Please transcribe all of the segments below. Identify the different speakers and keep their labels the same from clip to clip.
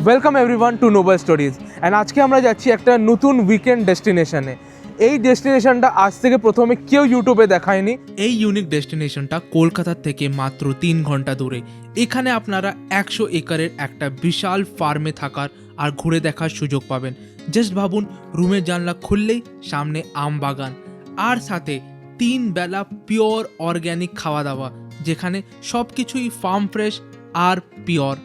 Speaker 1: Welcome everyone two Nobel stories and আজকে আমরা যাচ্ছি একটা নতুন উইকেন্ড ডেস্টিনেশনে। এই ডেস্টিনেশনটা আজ থেকে প্রথমে কেউ ইউটিউবে দেখায়নি।
Speaker 2: এই ইউনিক ডেস্টিনেশনটা কলকাতা থেকে মাত্র 3 ঘন্টা দূরে। এখানে আপনারা 100 একরের একটা বিশাল ফার্মে থাকার আর ঘুরে দেখার সুযোগ পাবেন। জাস্ট ভাবুন, রুমের জানলা খুললেই সামনে আম বাগান, আর সাথে 3 বেলা পিওর অর্গ্যানিক খাওয়া দাওয়া, যেখানে সব কিছুই ফার্ম ফ্রেশ আর পিওর।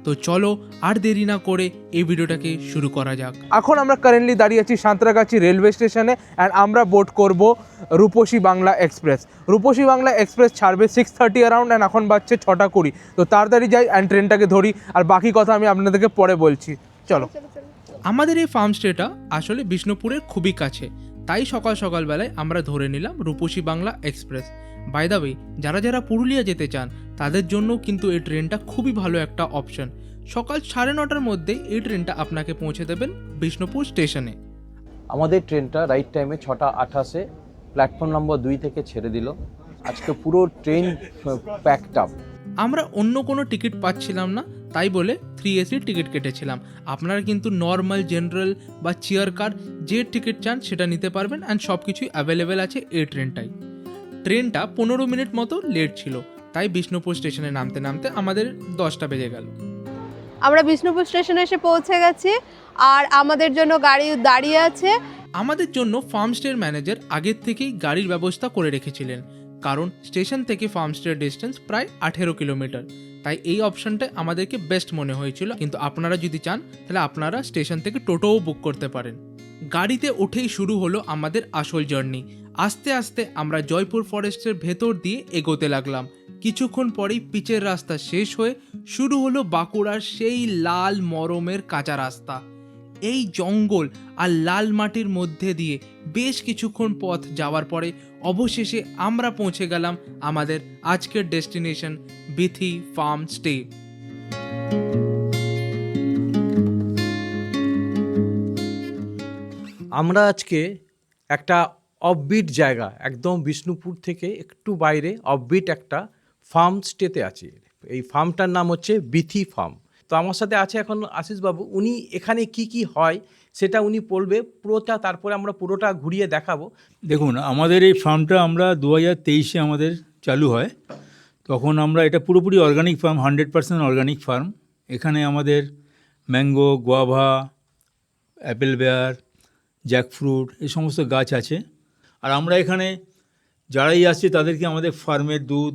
Speaker 2: তো চলো আর দেরি না করে এই ভিডিওটাকে শুরু করা যাক।
Speaker 1: এখন আমরা কারেন্টলি দাঁড়িয়ে আছি সাঁতরাগাছি রেলওয়ে স্টেশনে অ্যান্ড আমরা বোট করব রূপসী বাংলা এক্সপ্রেস। রূপসী বাংলা এক্সপ্রেস ছাড়বে 6:30 অ্যারাউন্ড অ্যান্ড এখন বাজছে 6:20। তো তাড়াতাড়ি যাই অ্যান্ড ট্রেনটাকে ধরি, আর বাকি কথা আমি আপনাদেরকে পরে বলছি। চলো।
Speaker 2: আমাদের এই ফার্ম স্টেটা আসলে বিষ্ণুপুরের খুবই কাছে, তাই সকাল সকালবেলায় আমরা ধরে নিলাম Rupasi Bangla express. By the way, যারা যারা পুরুলিয়া যেতে চান তাদের জন্য কিন্তু এই ট্রেনটা খুবই ভালো একটা অপশন। সকাল 9:30টার মধ্যে এই ট্রেনটা আপনাকে পৌঁছে দেবেন বিষ্ণুপুর স্টেশনে।
Speaker 3: আমাদের ট্রেনটা রাইট টাইমে 6:28 প্ল্যাটফর্ম নম্বর 2 থেকে ছেড়ে দিল। আজকে পুরো ট্রেন প্যাকড আপ।
Speaker 2: আমরা অন্য কোনো টিকিট পাচ্ছিলাম না, তাই বলে 3AC টিকিট কেটেছিলাম। আপনারা কিন্তু নর্মাল, জেনারেল বা চেয়ার কার যে টিকিট চান সেটা নিতে পারবেন, অ্যান্ড সব কিছুই অ্যাভেলেবেল আছে এই ট্রেনটাই। ট্রেনটা 15 মিনিট মতো লেট ছিল, তাই বিষ্ণুপুর স্টেশনে নামতে নামতে আমাদের 10টা বেজে গেল।
Speaker 4: আমরা বিষ্ণুপুর স্টেশনে এসে পৌঁছে গেছি আর আমাদের জন্য গাড়ি দাঁড়িয়ে আছে।
Speaker 2: আমাদের জন্য ফার্ম স্টের ম্যানেজার আগের থেকেই গাড়ির ব্যবস্থা করে রেখেছিলেন, কারণ স্টেশন থেকে ফার্ম স্টের ডিস্টেন্স প্রায় 18 কিলোমিটার। তাই এই অপশনটা আমাদেরকে বেস্ট মনে হয়েছিল। কিন্তু আপনারা যদি চান তাহলে আপনারা স্টেশন থেকে টোটোও বুক করতে পারেন। গাড়িতে উঠেই শুরু হলো আমাদের আসল জার্নি। আস্তে আস্তে আমরা জয়পুর ফরেস্টের ভেতর দিয়ে এগোতে লাগলাম। কিছুক্ষণ পরেই পিচের রাস্তা শেষ হয়ে শুরু হলো বাঁকুড়ার সেই লাল মরমের কাঁচা রাস্তা। এই জঙ্গল আর লাল মাটির মধ্যে দিয়ে বেশ কিছুক্ষণ পথ যাওয়ার পরে অবশেষে আমরা পৌঁছে গেলাম আমাদের আজকের ডেস্টিনেশন বিথি ফার্ম স্টে।
Speaker 5: আমরা আজকে একটা অফবিট জায়গা, একদম বিষ্ণুপুর থেকে একটু বাইরে অফবিট একটা ফার্ম স্টেতে আছি। এই ফার্মটার নাম হচ্ছে বিথি ফার্ম। তো আমার সাথে আছে এখন আশিসবাবু, উনি এখানে কি কি হয় সেটা উনি বলবে পুরোটা, তারপরে আমরা পুরোটা ঘুরিয়ে দেখাবো।
Speaker 6: দেখুন, আমাদের এই ফার্মটা আমরা 2023-এ আমাদের চালু হয়। তখন আমরা এটা পুরোপুরি অর্গানিক ফার্ম, 100% অর্গানিক ফার্ম। এখানে আমাদের mango, guava, apple pear, jackfruit এই সমস্ত গাছ আছে। আর আমরা এখানে যারাই আসছে তাদেরকে আমাদের ফার্মের দুধ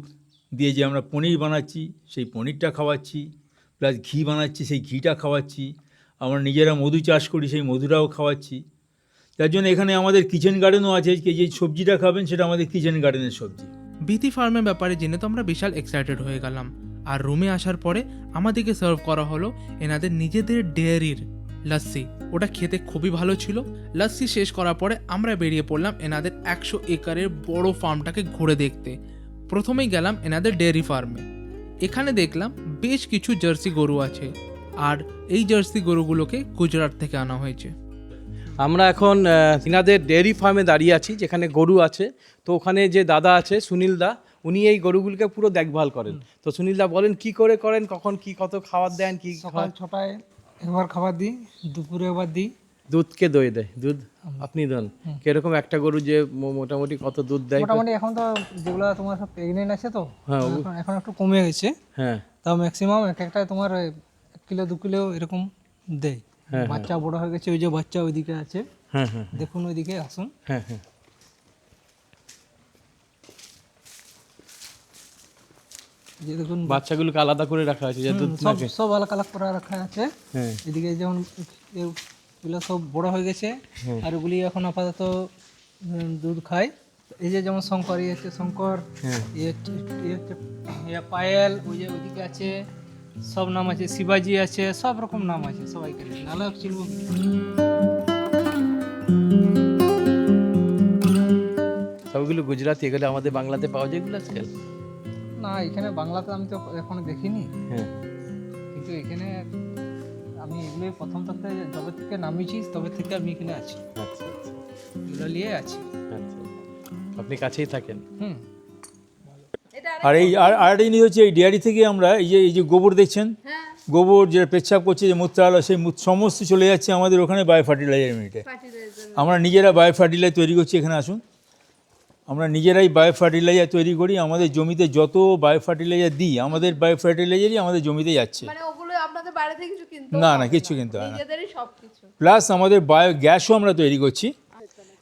Speaker 6: দিয়ে যে আমরা পনির বানাচ্ছি সেই পনিরটা খাওয়াচ্ছি, প্লাস ঘি বানাচ্ছি সেই ঘিটা খাওয়াচ্ছি। আমরা নিজেরা মধু চাষ করি, সেই মধুটাও খাওয়াচ্ছি। তার জন্য এখানে আমাদের কিচেন গার্ডেনও আছে, যে সবজিটা খাবেন সেটা আমাদের কিচেন গার্ডেনের সবজি।
Speaker 2: বিথি ফার্মের ব্যাপারে জেনে তো আমরা বিশাল এক্সাইটেড হয়ে গেলাম। আর রুমে আসার পরে আমাদেরকে সার্ভ করা হলো এনাদের নিজেদের ডেয়ারির লস্যি। ওটা খেতে খুবই ভালো ছিল। লস্যি শেষ করার পরে আমরা বেরিয়ে পড়লাম এনাদের 100 একরের বড় ফার্মটাকে ঘুরে দেখতে। প্রথমেই গেলাম এনাদের ডেয়ারি ফার্মে। এখানে দেখলাম বেশ কিছু জার্সি গরু আছে, আর এই জার্সি গরুগুলোকে গুজরাট থেকে আনা হয়েছে।
Speaker 5: আমরা এখন তিনাদের ডেয়ারি ফার্মে দাঁড়িয়ে আছি, যেখানে গরু আছে। তো ওখানে যে দাদা আছে সুনীল দা, উনি এই গরুগুলোকে পুরো দেখভাল করেন। তো সুনীল দা বলেন কি করে করেন, কখন কি কত খাবার দেন, কি
Speaker 7: সকাল 6টায় একবার খাবার দিই, দুপুরে একবার দিই।
Speaker 5: দুধকে দই দেয়, দুধ আপনি দেন কিরকম একটা গরু যে মোটামুটি কত দুধ দেয়?
Speaker 7: মোটামুটি এখন তো যেগুলো তোমার সব প্রেগনেন্ট আছে তো
Speaker 5: হ্যাঁ,
Speaker 7: এখন একটু কমে গেছে।
Speaker 5: হ্যাঁ,
Speaker 7: তাও ম্যাক্সিমাম এক একটা তোমার 1 কিলো 2 কিলো এরকম দেয়। বাচ্চা বড় হয়ে গেছে, ওই যে বাচ্চা ওইদিকে আছে,
Speaker 5: হ্যাঁ, হ্যাঁ,
Speaker 7: দেখুন ওইদিকে আসুন।
Speaker 5: হ্যাঁ, হ্যাঁ।
Speaker 7: যে দেখুন
Speaker 5: বাচ্চাগুলোকে আলাদা করে রাখা আছে যে দুধ
Speaker 7: সব
Speaker 5: নাকে।
Speaker 7: সব আলাদা আলাদা করে রাখা আছে।
Speaker 5: হ্যাঁ,
Speaker 7: এদিকে যেমন এগুলো সব বড় হয়ে গেছে, আর ওগুলি এখন আপাতত দুধ খায়। এই যে যেমন শঙ্কর ইয়ে হচ্ছে শঙ্কর, ইয়ে পায়েল, ওই যে ওইদিকে আছে সব নাম আছে, শিবাজি আছে, সব রকম নাম আছে, সবাইকে নাহলে চিনব কি?
Speaker 5: সবগুলো গুজরাটি, এগুলো আমাদের বাংলাতে পাওয়া যায় এগুলো আজকাল?
Speaker 7: না, এখানে বাংলাতে আমি তো এখনো দেখিনি,
Speaker 5: হ্যাঁ,
Speaker 7: কিন্তু এখানে আমি এগুলো প্রথম থেকে যবে থেকে নামিয়েছি তবে থেকে আমি এখানে আছি,
Speaker 5: আচ্ছা, আচ্ছা,
Speaker 7: এগুলো নিয়ে আছি।
Speaker 5: আচ্ছা। আপনি কাছেই থাকেন?
Speaker 7: হুম।
Speaker 6: আর এই আরেকটা জিনিস হচ্ছে, এই ডেয়ারি থেকে আমরা এই যে গোবর দেখছেন, গোবর যেটা পেচ্ছাপ করছে, যে মূত্রালয়, সেই সমস্ত চলে যাচ্ছে আমাদের ওখানে বায়ো ফার্টিলাইজার ইউনিটে। আমরা নিজেরা বায়ো ফার্টিলাইজার তৈরি করছি। এখানে আসুন, আমরা নিজেরাই বায়ো ফার্টিলাইজার তৈরি করি। আমাদের জমিতে যত বায়ো ফার্টিলাইজার দিই, আমাদের বায়ো ফার্টিলাইজারই আমাদের জমিতে যাচ্ছে।
Speaker 4: মানে ওগুলো আপনাদের বাইরে থেকে কিছু কিনতে
Speaker 6: না না, কিচ্ছু কিনতে হয় না।
Speaker 4: নিজেদেরই সবকিছু।
Speaker 6: প্লাস আমাদের বায়ো গ্যাসও আমরা তৈরি করছি।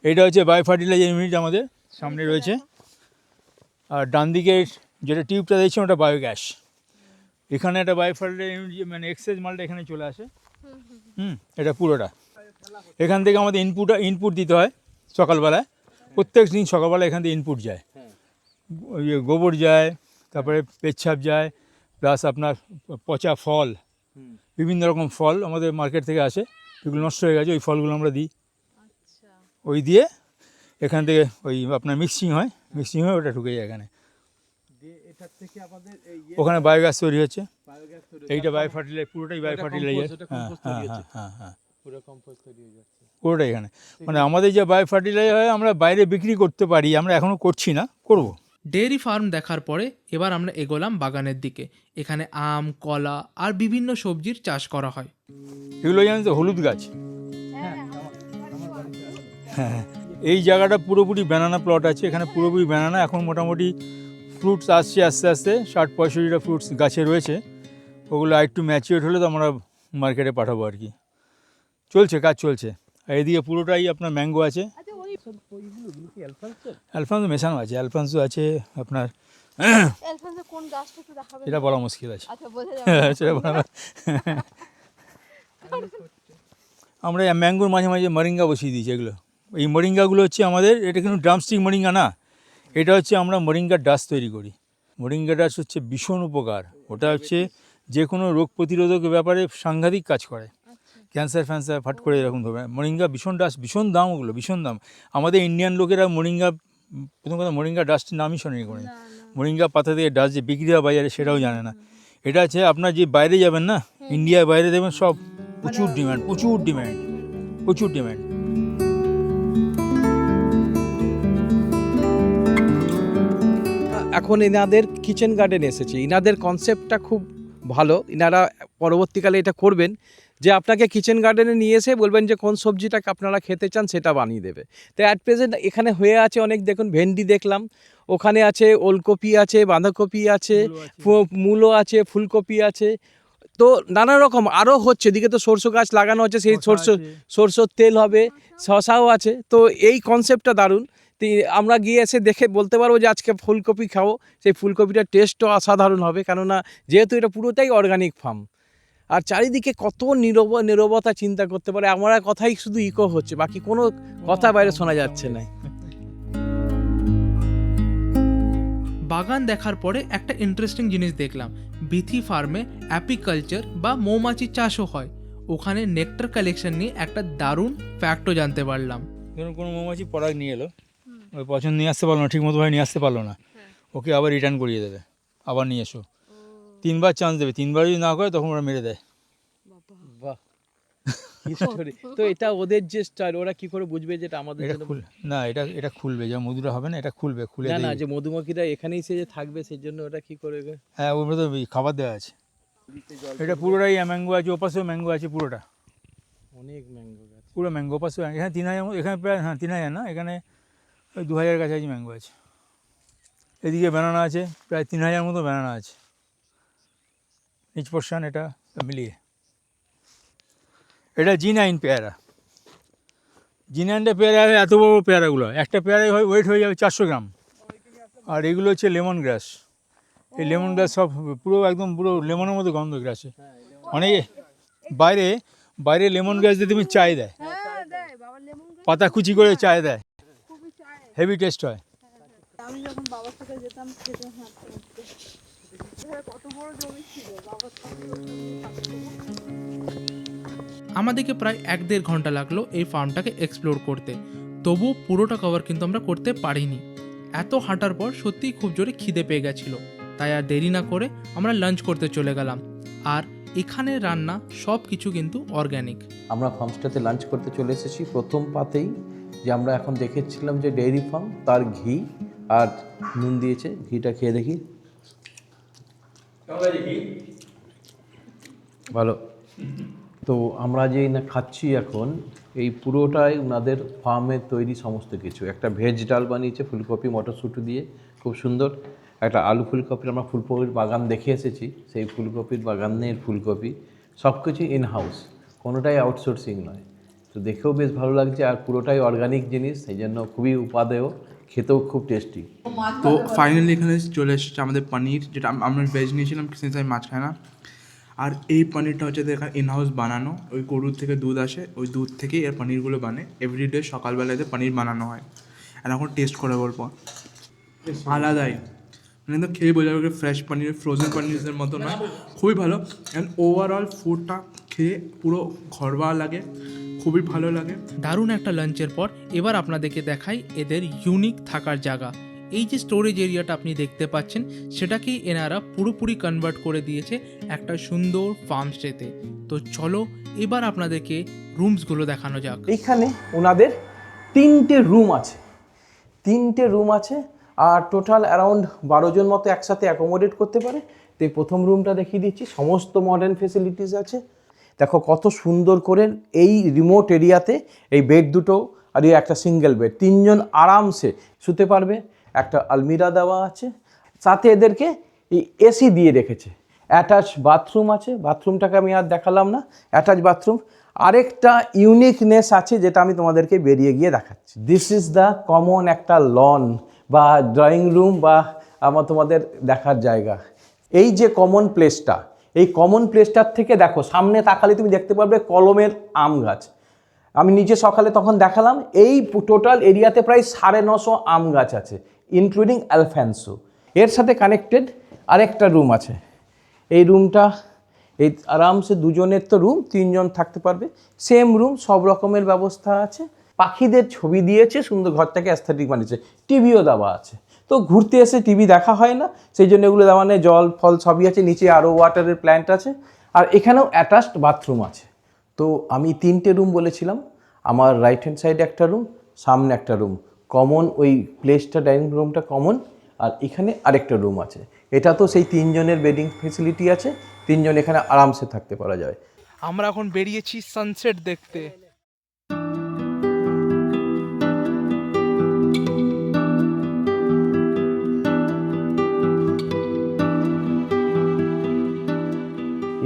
Speaker 6: এটা হচ্ছে বায়ো ফার্টিলাইজার ইউনিট আমাদের সামনে রয়েছে, আর ডান দিকের যেটা টিউবটা দেখছেন ওটা বায়ো গ্যাস। এখানে একটা বায়ো ফার্টিলাইজার ইউনিট, মানে এক্সেস মালটা এখানে চলে আসে। এটা পুরোটা এখান থেকে আমাদের ইনপুট দিতে হয় সকালবেলায়। প্রত্যেক দিন সকালবেলা এখান থেকে ইনপুট যায়, গোবর যায়, তারপরে পেচ্ছাপ যায়, প্লাস আপনার পচা ফল, বিভিন্ন রকম ফল আমাদের মার্কেট থেকে আসে, এগুলো নষ্ট হয়ে গেছে, ওই ফলগুলো আমরা দিই। ওই দিয়ে এখান থেকে ওই আপনার মিক্সিং হয় ওটা ঢুকে যায় এখানে। ওখানে বায়োগ্যাস তৈরি হচ্ছে। এইটা বায়ো ফার্টিলাইজার, পুরোটাই বায়ো ফার্টিলাইজার। হ্যাঁ, পুরোটাই এখানে। মানে আমাদের যে বায়ো ফার্টিলাইজার হয় আমরা বাইরে বিক্রি করতে পারি, আমরা এখনও করছি না, করব।
Speaker 2: ডেয়ারি ফার্ম দেখার পরে এবার আমরা এগোলাম বাগানের দিকে। এখানে আম, কলা আর বিভিন্ন সবজির চাষ করা হয়।
Speaker 6: এগুলো জানেন তো হলুদ গাছ। হ্যাঁ, এই জায়গাটা পুরোপুরি ব্যানানা প্লট আছে, এখানে পুরোপুরি ব্যানানা। এখন মোটামুটি ফ্রুটস আসছে আস্তে আস্তে, 60-65টা ফ্রুটস গাছে রয়েছে। ওগুলো একটু ম্যাচিওর হলে তো আমরা মার্কেটে পাঠাবো আর কি। কাজ চলছে। আর এদিকে পুরোটাই আপনার ম্যাঙ্গো আছে। অ্যালফানসো মেশানো আছে, অ্যালফানসো আছে আপনার।
Speaker 4: এলফান্সো কোন গাছটা একটু দেখাবেন?
Speaker 6: এটা বলা মুশকিল আছে।
Speaker 4: আচ্ছা, বোঝা যাবে।
Speaker 6: সেটা আমরা ম্যাঙ্গোর মাঝে মাঝে মরিঙ্গা বসিয়ে দিয়েছি। এগুলো, এই মরিঙ্গাগুলো হচ্ছে আমাদের, এটা কিন্তু ড্রামস্টিক মরিঙ্গা না, এটা হচ্ছে আমরা মরিঙ্গার ডাস্ট তৈরি করি। মরিঙ্গা ডাস্ট হচ্ছে ভীষণ উপকার। ওটা হচ্ছে যে কোনো রোগ প্রতিরোধক ব্যাপারে সাংঘাতিক কাজ করে। ক্যান্সার ফাট করে এরকম ধরবে। মরিঙ্গা ভীষণ ডাস্ট, ভীষণ দাম, ওগুলো ভীষণ দাম। আমাদের ইন্ডিয়ান লোকেরা প্রথম কথা মরিঙ্গা ডাস্টের নামই শোনেনি করে। মরিঙ্গা পাতা দিয়ে ডাস্ট যে বিক্রি হয় বাজারে সেটাও জানে না। এটা আছে আপনার যে বাইরে যাবেন না, ইন্ডিয়ার বাইরে দেবেন, সব প্রচুর ডিমান্ড।
Speaker 3: এখন এনাদের কিচেন গার্ডেন এসেছে। ইনাদের কনসেপ্টটা খুব ভালো। ইনারা পরবর্তীকালে এটা করবেন যে আপনাকে কিচেন গার্ডেনে নিয়ে এসে বলবেন যে কোন সবজিটাকে আপনারা খেতে চান, সেটা বানিয়ে দেবে। তো অ্যাট প্রেজেন্ট এখানে হয়ে আছে অনেক, দেখুন ভেন্ডি দেখলাম, ওখানে আছে ওলকপি আছে, বাঁধাকপি আছে, মূলো আছে, ফুলকপি আছে, তো নানা রকম আরও হচ্ছে। এদিকে তো সরষে গাছ লাগানো হচ্ছে, সেই সরষের তেল হবে, শশাও আছে। তো এই কনসেপ্টটা দারুণ। তো আমরা গিয়ে এসে দেখে বলতে পারবো যে আজকে ফুলকপি খাবো, সেই ফুলকপিটার টেস্টও অসাধারণ হবে, কেননা যেহেতু এটা পুরোটাই অর্গানিক ফার্ম। আর চারিদিকে কত নীরবতা চিন্তা করতে পারে, আমার কথাই শুধু ইকো হচ্ছে, বাকি কোনো কথা বাইরে শোনা যাচ্ছে না।
Speaker 2: বাগান দেখার পরে একটা ইন্টারেস্টিং জিনিস দেখলাম। বিথি ফার্মে অ্যাপিকালচার বা মৌমাছি চাষও হয়। ওখানে নেকটার কালেকশন নিয়ে একটা দারুণ ফ্যাক্টও জানতে পারলাম।
Speaker 6: ধরুন কোনো মৌমাছি পরাগ নিয়ে এলো, ওই পছন্দ নিয়ে আসতে পারলো না, ঠিক মতো ভাবে নিয়ে আসতে পারলো না, ওকে আবার রিটার্ন করিয়ে দেবে, আবার নিয়ে এসো। 3বার চান্স দেবে, 3বার যদি না করে তখন ওরা মেরে দেয়।
Speaker 3: বাহ, তো এটা ওদের যে স্টাইল, ওরা কি করে বুঝবে যে এটা আমাদের জন্য?
Speaker 6: না, এটা খুলবে, যা মধুরা হবে না, এটা খুলে
Speaker 3: না, যে মধুমক্ষিরা এখানেই সে যে থাকবে, সেই জন্য ওটা কি করে?
Speaker 6: হ্যাঁ, ওর মধ্যে খাবার দেওয়া আছে। এটা পুরোটাই ম্যাঙ্গো আছে, ওপাশেও ম্যাঙ্গো আছে, পুরোটা
Speaker 3: অনেক ম্যাঙ্গো গাছ,
Speaker 6: পুরো ম্যাঙ্গো। ওপাশেও এখানে 3000, এখানে প্রায় 3000 না, এখানে ওই 2000 কাছাকাছি ম্যাঙ্গো আছে। এদিকে ব্যানানা আছে, প্রায় 3000 মতো ব্যানানা আছে, নিচ পোর্শন এটা মিলিয়ে। এটা G9 পেয়ারা। G9টা পেয়ারা, এত বড় পেয়ারাগুলো, একটা পেয়ারায় ওয়েট হয়ে যাবে 400 গ্রাম। আর এগুলো হচ্ছে লেমন গ্রাস। এই লেমন গ্রাস সব একদম পুরো লেমনের মতো গন্ধ গ্রাসে। অনেকে বাইরে লেমন গ্রাস দিয়ে তুমি চায় দেয়, পাতা কুচি করে চায় দেয়, হেভি টেস্ট হয়।
Speaker 4: আমি যখন বাবার সাথে যেতাম খেতে, কত বড় জমি ছিল বাবার সাথে।
Speaker 2: আমাদেরকে প্রায় 1-1.5 ঘন্টা লাগলো এই ফার্মটাকে এক্সপ্লোর করতে। তবু পুরোটা কভার কিন্তু আমরা করতে পারিনি। এত হাঁটার পর সত্যিই খুব জোরে খিদে পেয়ে গেছিলো, তাই আর দেরি না করে আমরা লাঞ্চ করতে চলে গেলাম। আর এখানে রান্না সব কিছু কিন্তু অর্গ্যানিক।
Speaker 3: আমরা ফার্মস্টেতে লাঞ্চ করতে চলে এসেছি। প্রথম পাতেই যে আমরা এখন দেখেছিলাম যে ডেইরি ফার্ম, তার ঘি আর নুন দিয়েছে। ঘিটা খেয়ে দেখি।
Speaker 5: ভালো। তো আমরা যে না খাচ্ছি এখন, এই পুরোটাই ওনাদের ফার্মের তৈরি সমস্ত কিছু। একটা ভেজ ডাল বানিয়েছে ফুলকপি মটরশুঁটি দিয়ে, খুব সুন্দর। একটা আলু ফুলকপির আমরা ফুলকপির বাগান দেখে এসেছি, সেই ফুলকপির বাগানের ফুলকপি সব কিছু ইন হাউস, কোনোটাই আউটসোর্সিং নয়। তো দেখেও বেশ ভালো লাগছে, আর পুরোটাই অর্গানিক জিনিস, সেই জন্য খুবই উপাদেয়, খেতেও খুব টেস্টি।
Speaker 8: তো ফাইনালি এখানে চলে এসেছে আমাদের পনির, যেটা আমরা ভেজ নিয়েছিলাম কিন্তু আমি মাছ খাই না। আর এই পনিরটা হচ্ছে এখানে ইনহাউস বানানো, ওই গরুর থেকে দুধ আসে, ওই দুধ থেকেই এর পনিরগুলো বানে। এভরিডে সকালবেলাতে পনির বানানো হয়। আর এখন টেস্ট করে বলবো, আলাদাই, মানে তো খেয়ে বোঝা যাবে ফ্রেশ পনির, ফ্রোজেন পনিরের মতো নয়, খুবই ভালো। অ্যান্ড ওভারঅল ফুডটা খেয়ে পুরো ঘরোয়া লাগে, খুবই ভালো লাগে।
Speaker 2: দারুণ একটা লাঞ্চের পর এবার আপনাদেরকে দেখাই এদের ইউনিক থাকার জায়গা। এই যে স্টোরেজ এরিয়াটা আপনি দেখতে পাচ্ছেন, সেটাকেই এনারা পুরোপুরি কনভার্ট করে দিয়েছে একটা সুন্দর ফার্ম স্টেতে। তো চলো এবার আপনাদেরকে রুমসগুলো দেখানো যাক।
Speaker 3: এইখানে ওনাদের 3টে রুম আছে, 3টে রুম আছে, আর টোটাল অ্যারাউন্ড 12 জন মতো একসাথে অ্যাকোমোডেট করতে পারে। তো এই প্রথম রুমটা দেখিয়ে দিচ্ছি, সমস্ত মডার্ন ফেসিলিটিস আছে। দেখো কত সুন্দর করে এই রিমোট এরিয়াতে এই বেড দুটো আর এই একটা সিঙ্গেল বেড, 3 জন আরামসে শুতে পারবে। একটা আলমিরা দেওয়া আছে, সাথে এদেরকে এই এসি দিয়ে রেখেছে। অ্যাটাচ বাথরুম আছে, বাথরুমটাকে আমি আর দেখালাম না, অ্যাটাচ বাথরুম। আরেকটা ইউনিকনেস আছে যেটা আমি তোমাদেরকে বেরিয়ে গিয়ে দেখাচ্ছি। দিস ইজ দ্য কমন একটা লন বা ড্রয়িং রুম বা আমার তোমাদের দেখার জায়গা। এই যে কমন প্লেসটা, এই কমন প্লেসটার থেকে দেখো সামনে তাকালে তুমি দেখতে পারবে কলমের আম গাছ। আমি নিজে সকালে তখন দেখালাম, এই টোটাল এরিয়াতে প্রায় 950 আম গাছ আছে, ইনক্লুডিং অ্যালফ্যান্সো। এর সাথে কানেক্টেড আরেকটা রুম আছে। এই রুমটা এই আরামসে 2 জনের তো রুম, 3 জন থাকতে পারবে। সেম রুম, সব রকমের ব্যবস্থা আছে। পাখিদের ছবি দিয়েছে, সুন্দর ঘরটাকে অ্যাস্থেটিক বানিয়েছে। টিভিও দেওয়া আছে। তো ঘুরতে এসে টিভি দেখা হয় না, সেই জন্য এগুলো দেওয়া নেই। জল ফল সবই আছে, নিচে আরও ওয়াটারের প্ল্যান্ট আছে, আর এখানেও অ্যাটাচড বাথরুম আছে। তো আমি 3টে রুম বলেছিলাম, আমার রাইট হ্যান্ড সাইডে একটা রুম, সামনে একটা রুম কমন, ওই প্লেসটা ডাইনিং রুমটা কমন, আর এখানে আরেকটা রুম আছে। এটা তো সেই 3 জনের বেডিং ফেসিলিটি আছে, 3 জন এখানে আরামসে থাকতে পারা যায়।
Speaker 1: আমরা এখন বেরিয়েছি সানসেট দেখতে।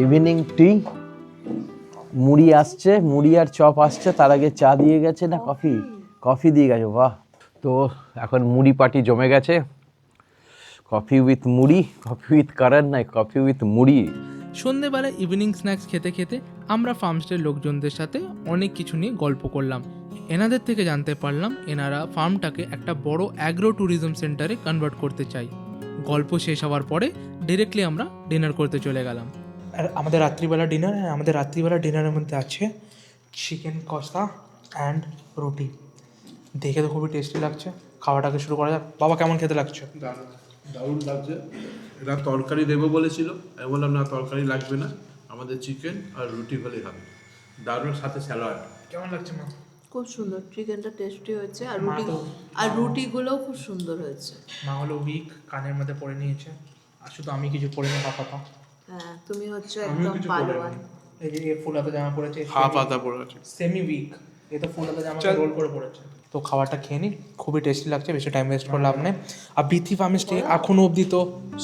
Speaker 3: ইভিনিং টি, মুড়ি আসছে, মুড়ি আর চপ আসছে। তার আগে চা দিয়ে গেছে না কফি, কফি দিয়ে গেছে। বাহ! তো এখন মুড়ি পার্টি জমে গেছে। কফি উইথ মুড়ি, কফি উইথ কারেন্ট নয়, কফি উইথ মুড়ি।
Speaker 2: সন্ধেবেলায় ইভিনিং স্ন্যাক্স খেতে খেতে আমরা ফার্মস্টের লোকজনদের সাথে অনেক কিছু নিয়ে গল্প করলাম। এনাদের থেকে জানতে পারলাম এনারা ফার্মটাকে একটা বড় অ্যাগ্রো ট্যুরিজম সেন্টারে কনভার্ট করতে চাই। গল্প শেষ হওয়ার পরে ডিরেক্টলি আমরা ডিনার করতে চলে গেলাম।
Speaker 1: আর আমাদের রাত্রিবেলা ডিনার, আমাদের রাত্রিবেলা ডিনারের মধ্যে আছে চিকেন কষা অ্যান্ড রুটি। দেখে তো খুবই টেস্টি লাগছে। খাওয়াটাকে শুরু করা যাক। বাবা, কেমন খেতে লাগছে?
Speaker 8: দারুণ লাগছে। এরা তরকারি দেবো বলেছিল, আমি বললাম না তরকারি লাগবে না, আমাদের চিকেন আর রুটি হলেই হবে। দারুণ, সাথে স্যালাড।
Speaker 1: কেমন লাগছে মা?
Speaker 9: খুব সুন্দর, চিকেনটা টেস্টি হয়েছে, আর
Speaker 1: মা তো
Speaker 9: রুটিগুলোও খুব সুন্দর হয়েছে।
Speaker 1: মা হলো উইক, কানের মধ্যে পরে নিয়েছে, আর শুধু আমি কিছু পরে নি পাপা।
Speaker 9: হ্যাঁ, তুমি হচ্ছে
Speaker 8: আমিও
Speaker 9: একদম
Speaker 8: কিছু
Speaker 9: পালোয়ান।
Speaker 1: এই যে ফুল হাতা জামা পরেছে,
Speaker 8: হাফ আদা পড়ে আছে।
Speaker 1: সেমি উইক, এ তো ফুল হাতা জামা রোল করে পড়েছে। তো খাবারটা খেয়ে নিই, খুবই টেস্টি লাগছে, বেশি টাইম ওয়েস্ট করে লাভ নেই। আর বিথি ফার্মে স্টে এখনও অবধি তো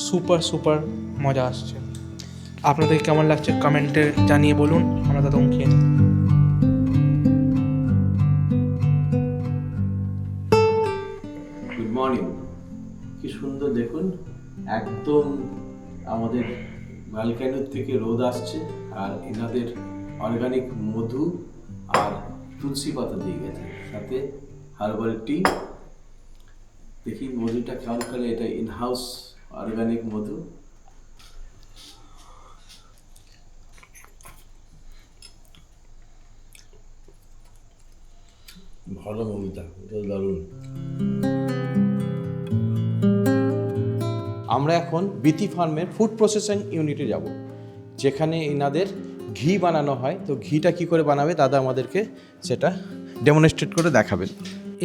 Speaker 1: সুপার সুপার মজা আসছে। আপনাদের কেমন লাগছে কমেন্টে জানিয়ে বলুন, আমরা তখন খেয়ে নিই।
Speaker 5: Good morning. কি সুন্দর দেখুন, একদম আমাদের ব্যালকনির থেকে রোদ আসছে, আর এনাদের অর্গানিক মধু আর তুলসী পাতা দিয়ে গেছে, সাথে হার্বাল টি। দেখি মধুটা কেমন করে, এটা ইনহাউস অর্গানিক মধু। ভালো মধুটা, এটা দারুণ। আমরা এখন বিথি ফার্মের ফুড প্রসেসিং ইউনিটে যাব, যেখানে এনাদের ঘি বানানো হয়। তো ঘিটা কি করে বানাবে দাদা আমাদেরকে সেটা ডেমনস্ট্রেট করে দেখাবেন।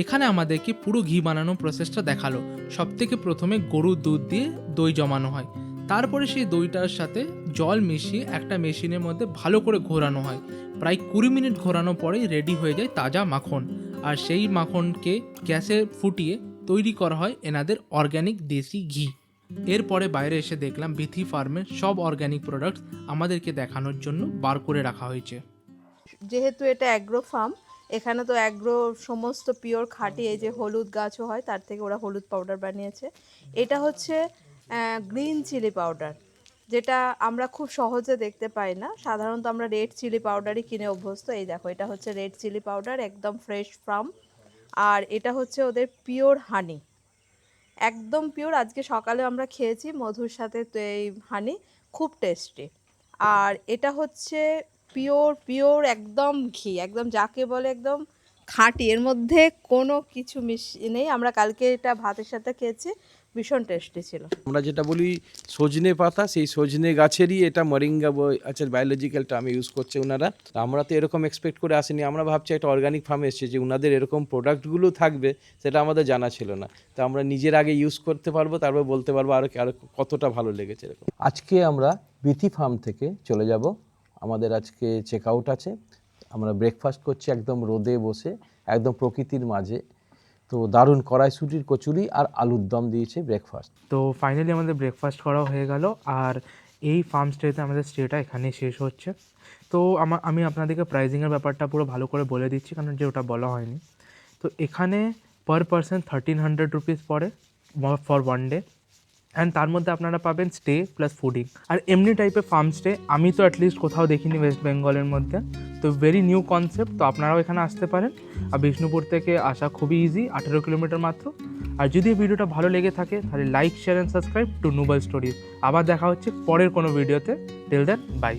Speaker 2: এখানে আমাদেরকে পুরো ঘি বানানোর প্রসেসটা দেখালো। সবথেকে প্রথমে গরুর দুধ দিয়ে দই জমানো হয়, তারপরে সেই দইটার সাথে জল মিশিয়ে একটা মেশিনের মধ্যে ভালো করে ঘোরানো হয়। প্রায় 20 মিনিট ঘোরানোর পরেই রেডি হয়ে যায় তাজা মাখন। আর সেই মাখনকে গ্যাসে ফুটিয়ে তৈরি করা হয় এনাদের অর্গ্যানিক দেশি ঘি। এরপরে বাইরে এসে দেখলাম বিথি ফার্মের সব অর্গ্যানিক প্রোডাক্টস আমাদেরকে দেখানোর জন্য বার করে রাখা হয়েছে।
Speaker 4: যেহেতু এটা অ্যাগ্রো ফার্ম, এখানে তো অ্যাগ্রো সমস্ত পিওর খাঁটি, এই যে হলুদ গাছও হয় তার থেকে ওরা হলুদ পাউডার বানিয়েছে। এটা হচ্ছে গ্রিন চিলি পাউডার, যেটা আমরা খুব সহজে দেখতে পাই না। সাধারণত আমরা রেড চিলি পাউডারই কিনে অভ্যস্ত। এই দেখো, এটা হচ্ছে রেড চিলি পাউডার, একদম ফ্রেশ ফার্ম। আর এটা হচ্ছে ওদের পিওর হানি, একদম পিওর। আজকে সকালে আমরা খেয়েছি মধুর সাথে, তো এই হানি খুব টেস্টি। আর এটা হচ্ছে পিওর একদম ঘি, একদম যাকে বলে একদম খাঁটি, এর মধ্যে কোনো কিছু নেই। আমরা কালকে এটা ভাতের সাথে খেয়েছি, ভীষণ টেস্টি ছিল।
Speaker 3: আমরা যেটা বলি সজনে পাতা, সেই সজনে গাছেরই এটা মরিঙ্গা আছে, বায়োলজিক্যাল টার্ম ইউজ করছে ওনারা। আমরা তো এরকম এক্সপেক্ট করে আসিনি, আমরা ভাবছি একটা অর্গানিক ফার্মে এসেছে, যে ওনাদের এরকম প্রোডাক্টগুলো থাকবে সেটা আমাদের জানা ছিল না। তো আমরা নিজের আগে ইউজ করতে পারবো, তারপর বলতে পারবো আরও কতটা ভালো লেগেছে এরকম। আজকে আমরা বিথি ফার্ম থেকে চলে যাব, আমাদের আজকে চেক আউট আছে। আমরা ব্রেকফাস্ট করছি একদম রোদে বসে, একদম প্রকৃতির মাঝে। তো দারুণ কড়াইশুঁটির কচুরি আর আলুর দম দিয়েছে ব্রেকফাস্ট।
Speaker 1: তো ফাইনালি আমাদের ব্রেকফাস্ট করা হয়ে গেল, আর এই ফার্ম স্টেতে আমাদের স্টেটা এখানেই শেষ হচ্ছে। তো আমি আপনাদেরকে প্রাইজিংয়ের ব্যাপারটা পুরো ভালো করে বলে দিচ্ছি, কারণ যে ওটা বলা হয়নি। তো এখানে পার পারসন 1300 রুপিস পড়ে ফর 1 ডে, অ্যান্ড তার মধ্যে আপনারা পাবেন স্টে প্লাস ফুডিং। আর এমনি টাইপের ফার্ম স্টে আমি তো অ্যাটলিস্ট কোথাও দেখিনি ওয়েস্ট বেঙ্গলের মধ্যে, তো ভেরি নিউ কনসেপ্ট। তো আপনারাও এখানে আসতে পারেন। আর বিষ্ণুপুর থেকে আসা খুবই ইজি, 18 কিলোমিটার মাত্র। আর যদি ভিডিওটা ভালো লেগে থাকে তাহলে like, share and subscribe to নুবল স্টোরিজ। আবার দেখা হচ্ছে পরের কোনো ভিডিওতে। Till then, by.